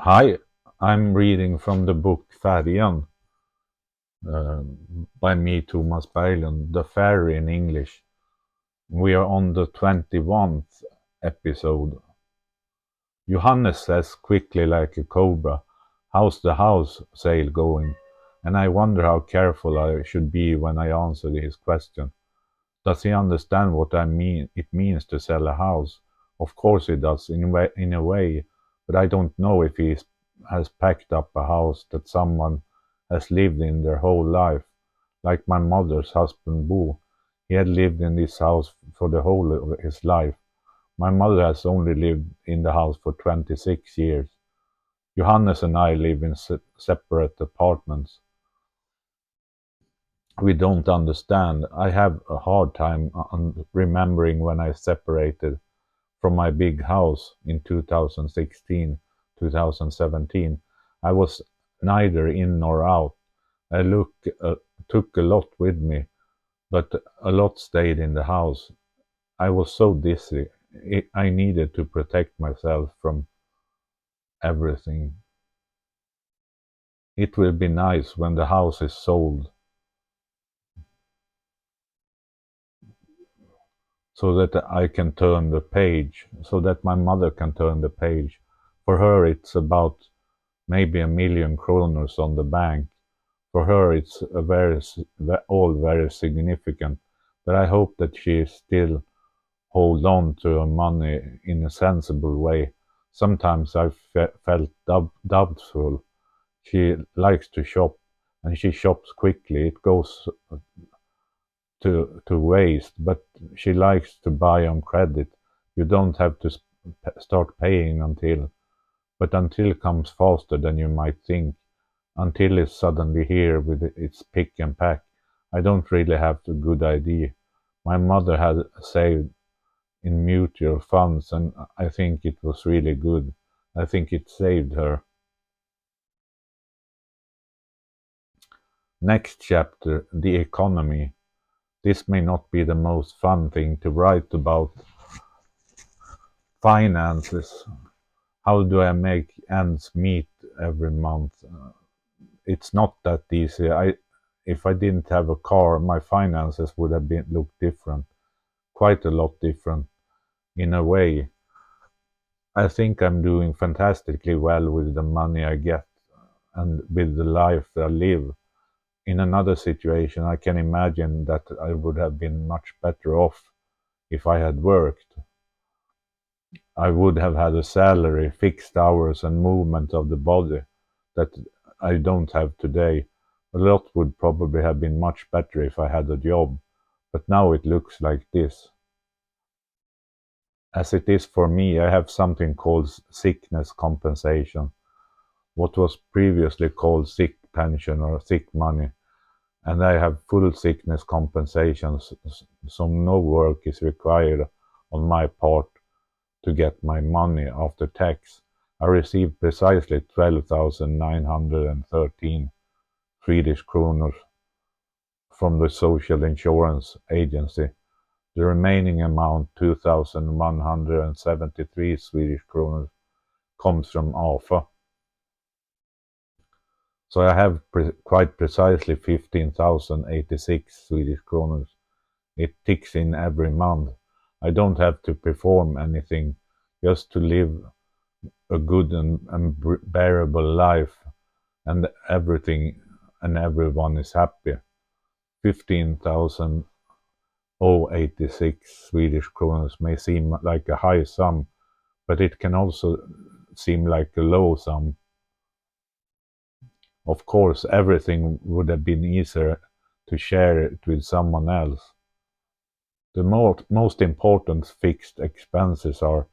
Hi, I'm reading from the book Färjan uh, by me, Tomas Berglund, the Ferry in English. We are on the 21st episode. Johannes says quickly like a cobra, "How's the house sale going?" And I wonder how careful I should be when I answer his question. Does he understand what it means to sell a house? Of course he does, in a way, but I don't know if has packed up a house that someone has lived in their whole life. Like my mother's husband Bo, he had lived in this house for the whole of his life. My mother has only lived in the house for 26 years. Johannes and I live in separate apartments. We don't understand. I have a hard time remembering when I separated from my big house in 2016, 2017. I was neither in nor out. I took a lot with me, but a lot stayed in the house. I was so dizzy. I needed to protect myself from everything. It will be nice when the house is sold so that I can turn the page, so that my mother can turn the page. For her, it's about maybe 1 million kroners on the bank. For her, it's all very significant. But I hope that she still hold on to her money in a sensible way. Sometimes I felt doubtful. She likes to shop, and she shops quickly. It goes to waste, but she likes to buy on credit. You don't have to start paying but until comes faster than you might think. Until is suddenly here with its pick and pack. I don't really have a good idea. My mother had saved in mutual funds, and I think it was really good. I think it saved her. Next chapter, the economy. This may not be the most fun thing to write about. Finances. How do I make ends meet every month? It's not that easy. If I didn't have a car, my finances would have been looked different, quite a lot different in a way. I think I'm doing fantastically well with the money I get and with the life I live. In another situation, I can imagine that I would have been much better off if I had worked. I would have had a salary, fixed hours, and movement of the body that I don't have today. A lot would probably have been much better if I had a job, but now it looks like this. As it is for me, I have something called sickness compensation, what was previously called sick pension or sick money, and I have full sickness compensation, so no work is required on my part to get my money after tax. I received precisely 12,913 Swedish kronor from the Social Insurance Agency. The remaining amount, 2,173 Swedish kronor, comes from AFA. So I have quite precisely 15,086 Swedish kronor. It ticks in every month. I don't have to perform anything, just to live a good and bearable life, and everything and everyone is happy. 15,086 Swedish kronor may seem like a high sum, but it can also seem like a low sum. Of course, everything would have been easier to share it with someone else. The most important fixed expenses are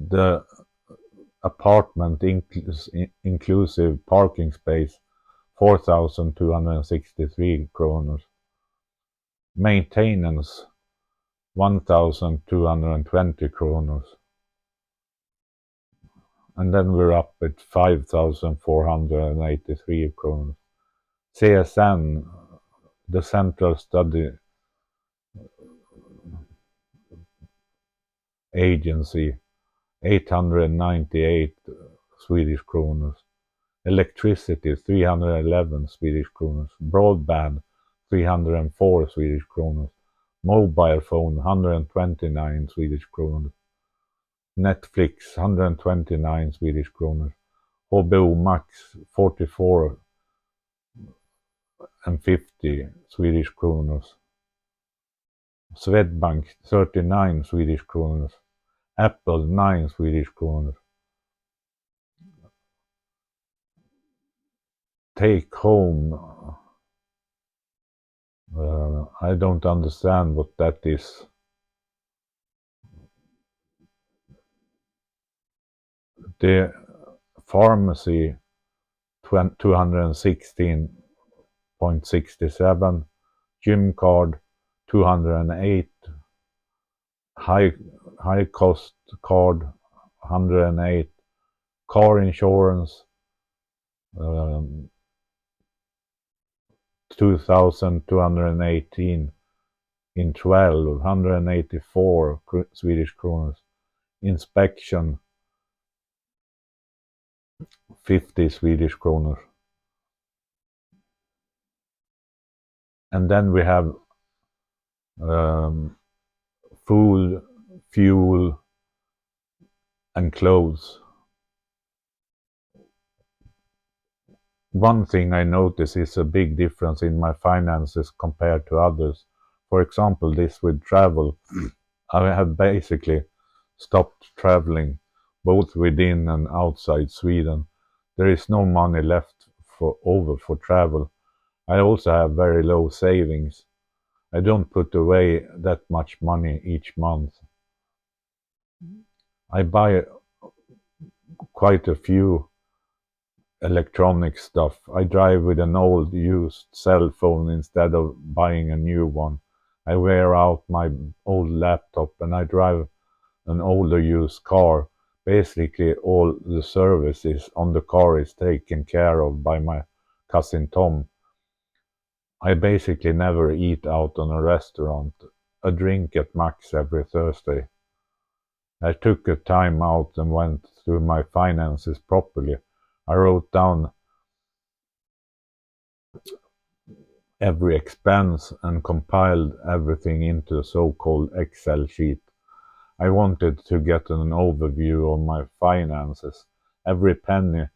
the apartment inclusive parking space, 4,263 kronor. Maintenance, 1,220 kronor. And then we're up at 5,483 kronor. CSN, the Central Study agency 898 Swedish kronor. Electricity 311 Swedish kronor. Broadband 304 Swedish kronor. Mobile phone 129 Swedish kronor. Netflix 129 Swedish kronor. HBO Max 44 and 50 Swedish kronor. Swedbank 39 Swedish kronor. Apple 9 Swedish kronor. Take home, I don't understand what that is. The pharmacy 216.67, gym card 208, high cost card 108, car insurance 2,218 in 12, 184 Swedish kronor. Inspection 50 Swedish kronor. And then we have food, fuel, and clothes. One thing I notice is a big difference in my finances compared to others. For example, this with travel. I have basically stopped traveling, both within and outside Sweden. There is no money left over for travel. I also have very low savings. I don't put away that much money each month. I buy quite a few electronic stuff. I drive with an old used cell phone instead of buying a new one. I wear out my old laptop and I drive an older used car. Basically all the services on the car is taken care of by my cousin Tom. I basically never eat out on a restaurant. A drink at max every Thursday. I took a time out and went through my finances properly. I wrote down every expense and compiled everything into a so-called Excel sheet. I wanted to get an overview of my finances. Every penny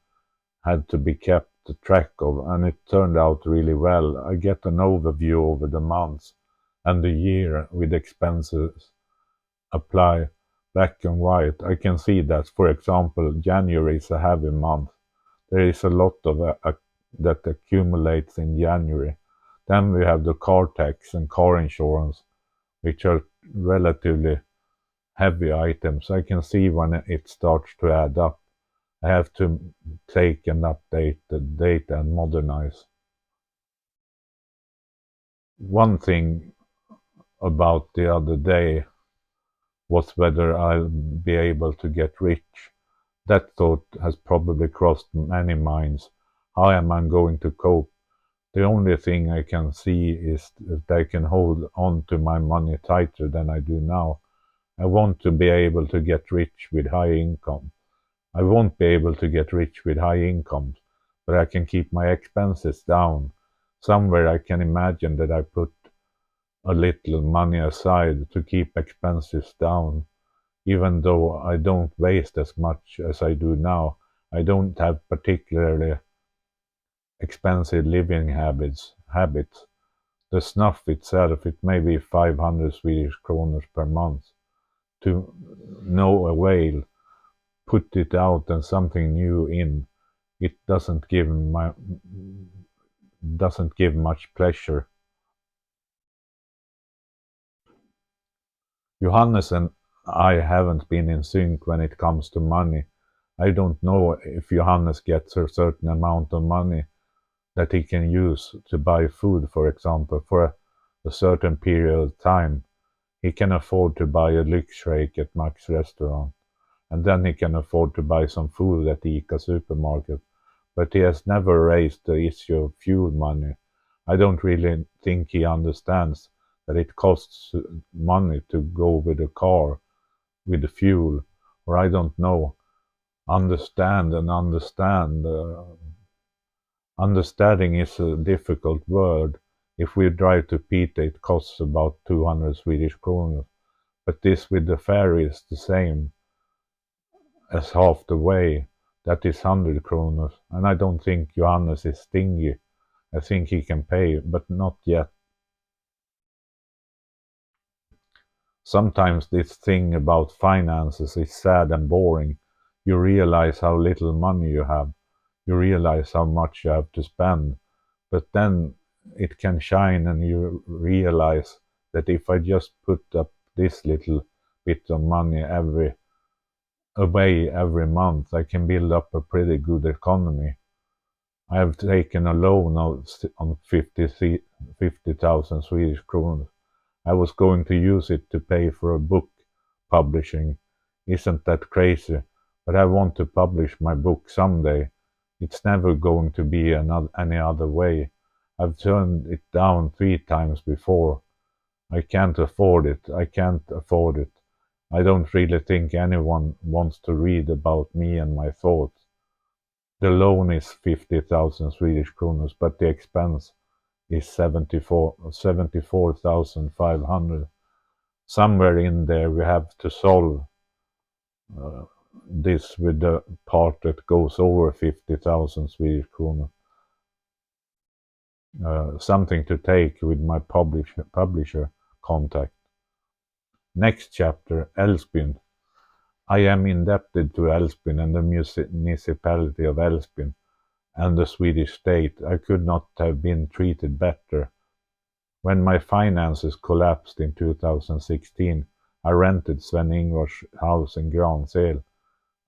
had to be kept track of, and it turned out really well. I get an overview over the months and the year with expenses apply black and white. I can see that, for example, January is a heavy month. There is a lot of that accumulates in January. Then we have the car tax and car insurance, which are relatively heavy items. I can see when it starts to add up. I have to take and update the data and modernize. One thing about the other day was whether I'll be able to get rich. That thought has probably crossed many minds. How am I going to cope? The only thing I can see is that I can hold on to my money tighter than I do now. I want to be able to get rich with high income. I won't be able to get rich with high incomes, but I can keep my expenses down. Somewhere I can imagine that I put a little money aside to keep expenses down. Even though I don't waste as much as I do now, I don't have particularly expensive living habits. The snuff itself, it may be 500 Swedish kronor per month. To no avail. Put it out and something new in. It doesn't give much pleasure. Johannes and I haven't been in sync when it comes to money. I don't know if Johannes gets a certain amount of money that he can use to buy food, for example, for a certain period of time. He can afford to buy a Lyxshake at Max restaurant, and then he can afford to buy some food at the ICA supermarket. But he has never raised the issue of fuel money. I don't really think he understands that it costs money to go with a car. with the fuel, or I don't know. Understand and understand. Understanding is a difficult word. If we drive to Piteå, it costs about 200 Swedish kronor. But this with the ferry is the same as half the way. That is 100 kronor. And I don't think Johannes is stingy. I think he can pay, but not yet. Sometimes this thing about finances is sad and boring. You realize how little money you have. You realize how much you have to spend. But then it can shine and you realize that if I just put up this little bit of money every month, I can build up a pretty good economy. I have taken a loan on 50,000 Swedish kronor. I was going to use it to pay for a book publishing. Isn't that crazy? But I want to publish my book someday. It's never going to be any other way. I've turned it down 3 times before. I can't afford it. I can't afford it. I don't really think anyone wants to read about me and my thoughts. The loan is 50,000 Swedish kronor, but the expense is 74,500. Somewhere in there we have to solve this with the part that goes over 50,000 Swedish kronor. Something to take with my publisher contact. Next chapter, Älvsbyn. I am indebted to Älvsbyn and the municipality of Älvsbyn and the Swedish state. I could not have been treated better. When my finances collapsed in 2016, I rented Sven-Ingvar's house in Gransel.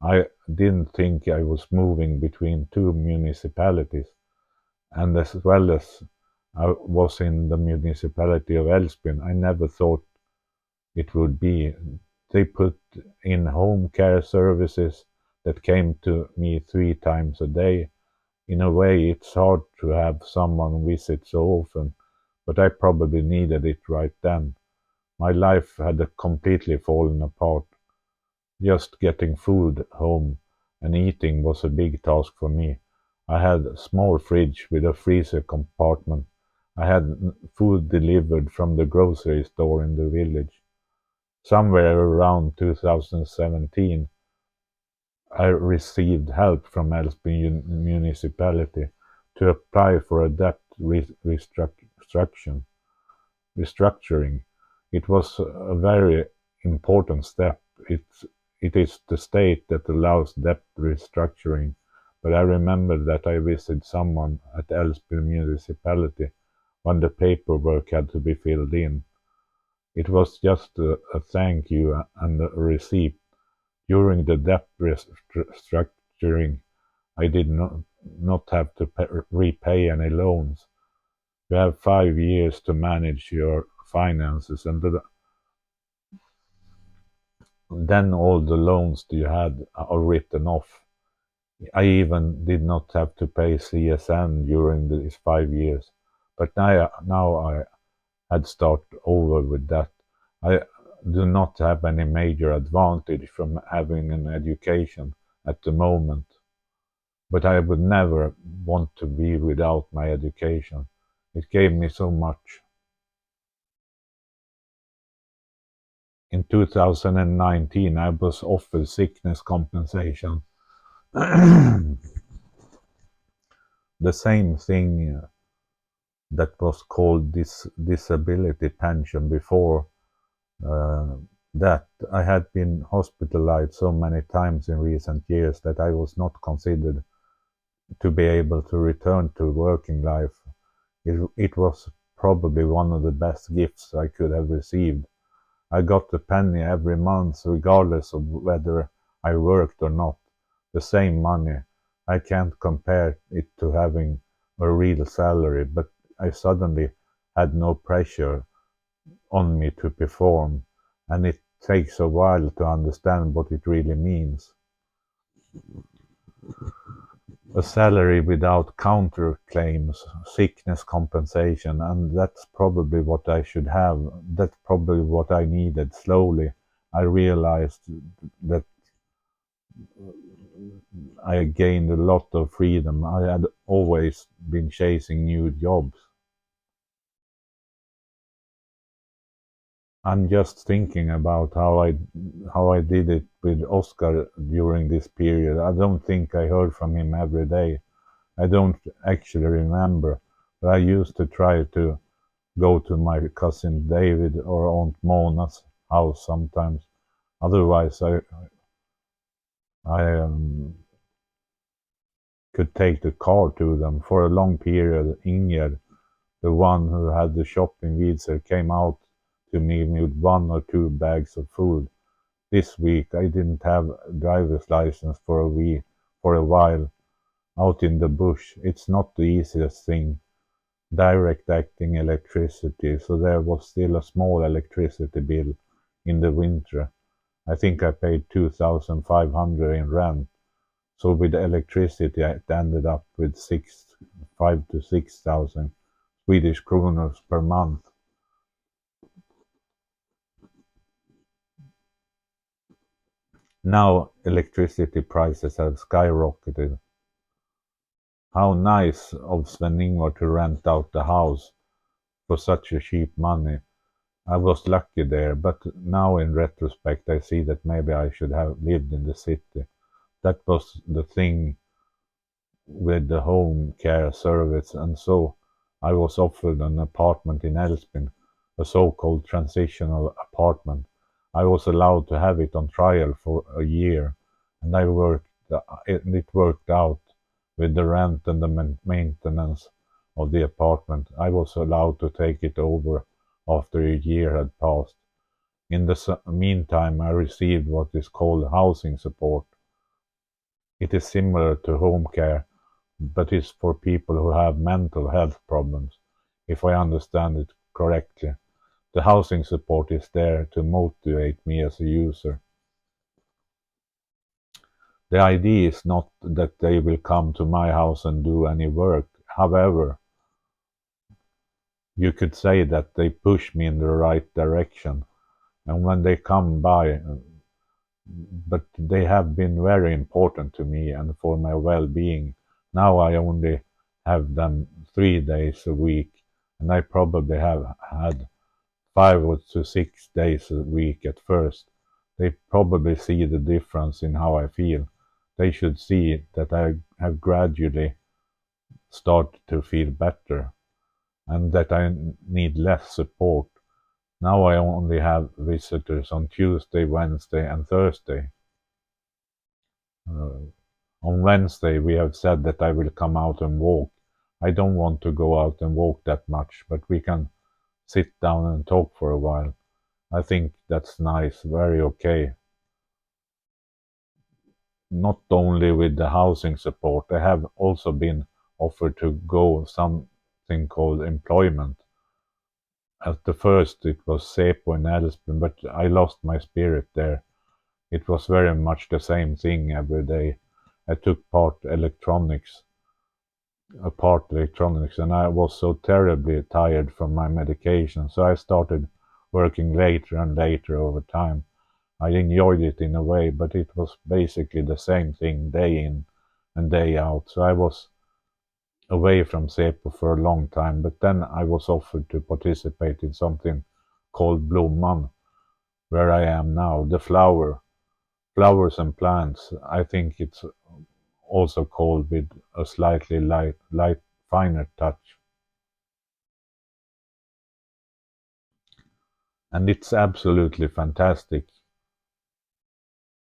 I didn't think I was moving between 2 municipalities, and as well as I was in the municipality of Älvsbyn, I never thought it would be. They put in home care services that came to me 3 times a day. In a way, it's hard to have someone visit so often, but I probably needed it right then. My life had completely fallen apart. Just getting food home and eating was a big task for me. I had a small fridge with a freezer compartment. I had food delivered from the grocery store in the village. Somewhere around 2017, I received help from Älvsbyn municipality to apply for a debt restructuring. It was a very important step. It is the state that allows debt restructuring, but I remember that I visited someone at Älvsbyn municipality when the paperwork had to be filled in. It was just a thank you and a receipt. During the debt restructuring, I did not have to repay any loans. You have 5 years to manage your finances, and then all the loans you had are written off. I even did not have to pay CSN during these 5 years, but now I had started over with that. I do not have any major advantage from having an education at the moment, but I would never want to be without my education. It gave me so much. In 2019, I was offered sickness compensation. The same thing that was called disability pension before that. I had been hospitalized so many times in recent years that I was not considered to be able to return to working life. It was probably one of the best gifts I could have received. I got a penny every month, regardless of whether I worked or not. The same money. I can't compare it to having a real salary, but I suddenly had no pressure on me to perform, and it takes a while to understand what it really means. A salary without counterclaims, sickness compensation, and that's probably what I should have. That's probably what I needed. Slowly, I realized that I gained a lot of freedom. I had always been chasing new jobs. I'm just thinking about how I did it with Oscar during this period. I don't think I heard from him every day. I don't actually remember, but I used to try to go to my cousin David or Aunt Mona's house sometimes. Otherwise, I could take the car to them. For a long period, Inger, the one who had the shop in Widsel, came out to me with 1 or 2 bags of food. This week I didn't have a driver's license for a while out in the bush. It's not the easiest thing. Direct acting electricity, so there was still a small electricity bill in the winter. I think I paid 2,500 in rent. So with electricity, it ended up with 5 to 6,000 Swedish kronor per month. Now electricity prices have skyrocketed. How nice of Sven-Ingvar to rent out the house for such a cheap money. I was lucky there, but now in retrospect I see that maybe I should have lived in the city. That was the thing with the home care service, and so I was offered an apartment in Älvsbyn, a so-called transitional apartment. I was allowed to have it on trial for a year, and it worked out with the rent and the maintenance of the apartment. I was allowed to take it over after a year had passed. In the meantime, I received what is called housing support. It is similar to home care, but is for people who have mental health problems, if I understand it correctly. The housing support is there to motivate me as a user. The idea is not that they will come to my house and do any work. However, you could say that they push me in the right direction. And when they come by, but they have been very important to me and for my well-being. Now I only have them 3 days a week, and I probably have had 5 to 6 days a week at first. They probably see the difference in how I feel. They should see that I have gradually started to feel better and that I need less support. Now I only have visitors on Tuesday, Wednesday, and Thursday. Uh, on Wednesday, we have said that I will come out and walk. I don't want to go out and walk that much, but we can sit down and talk for a while. I think that's nice, very okay. Not only with the housing support, I have also been offered to go something called employment. At the first, it was Sepo in Älvsbyn, but I lost my spirit there. It was very much the same thing every day. I took part electronics, and I was so terribly tired from my medication, so I started working later and later over time. I enjoyed it in a way, but it was basically the same thing day in and day out. So I was away from Sepo for a long time, but then I was offered to participate in something called Blomman, where I am now, the flowers and plants. I think it's also called with a slightly light, finer touch. And it's absolutely fantastic.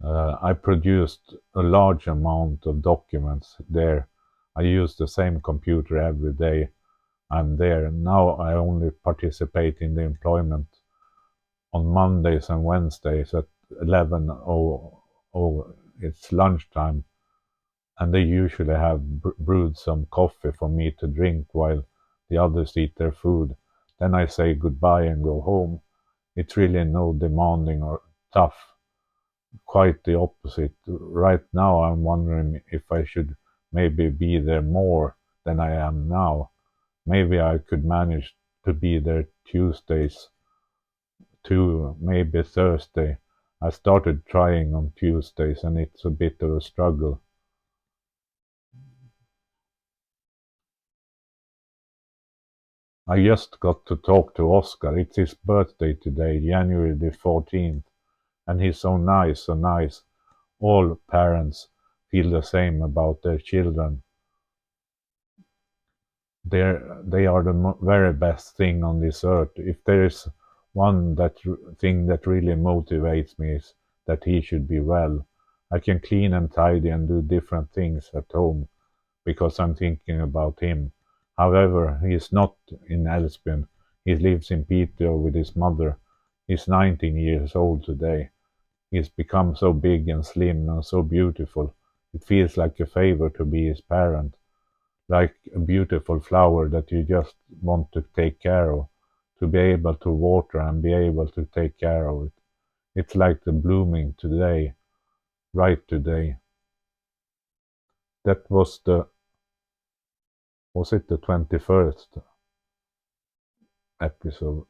I produced a large amount of documents there. I use the same computer every day I'm there. Now I only participate in the employment on Mondays and Wednesdays at 11:00. It's lunchtime, and they usually have brewed some coffee for me to drink while the others eat their food. Then I say goodbye and go home. It's really no demanding or tough. Quite the opposite. Right now I'm wondering if I should maybe be there more than I am now. Maybe I could manage to be there Tuesdays too, maybe Thursday, I started trying on Tuesdays, and it's a bit of a struggle. I just got to talk to Oscar. It's his birthday today, January the 14th, and he's so nice, so nice. All parents feel the same about their children. They are the very best thing on this earth. If there is one thing that really motivates me is that he should be well. I can clean and tidy and do different things at home because I'm thinking about him. However, he is not in Älvsbyn. He lives in Piteå with his mother. He's 19 years old today. He's become so big and slim and so beautiful. It feels like a favor to be his parent, like a beautiful flower that you just want to take care of, to be able to water and be able to take care of it. It's like the blooming today, right today. That was it the 21st episode?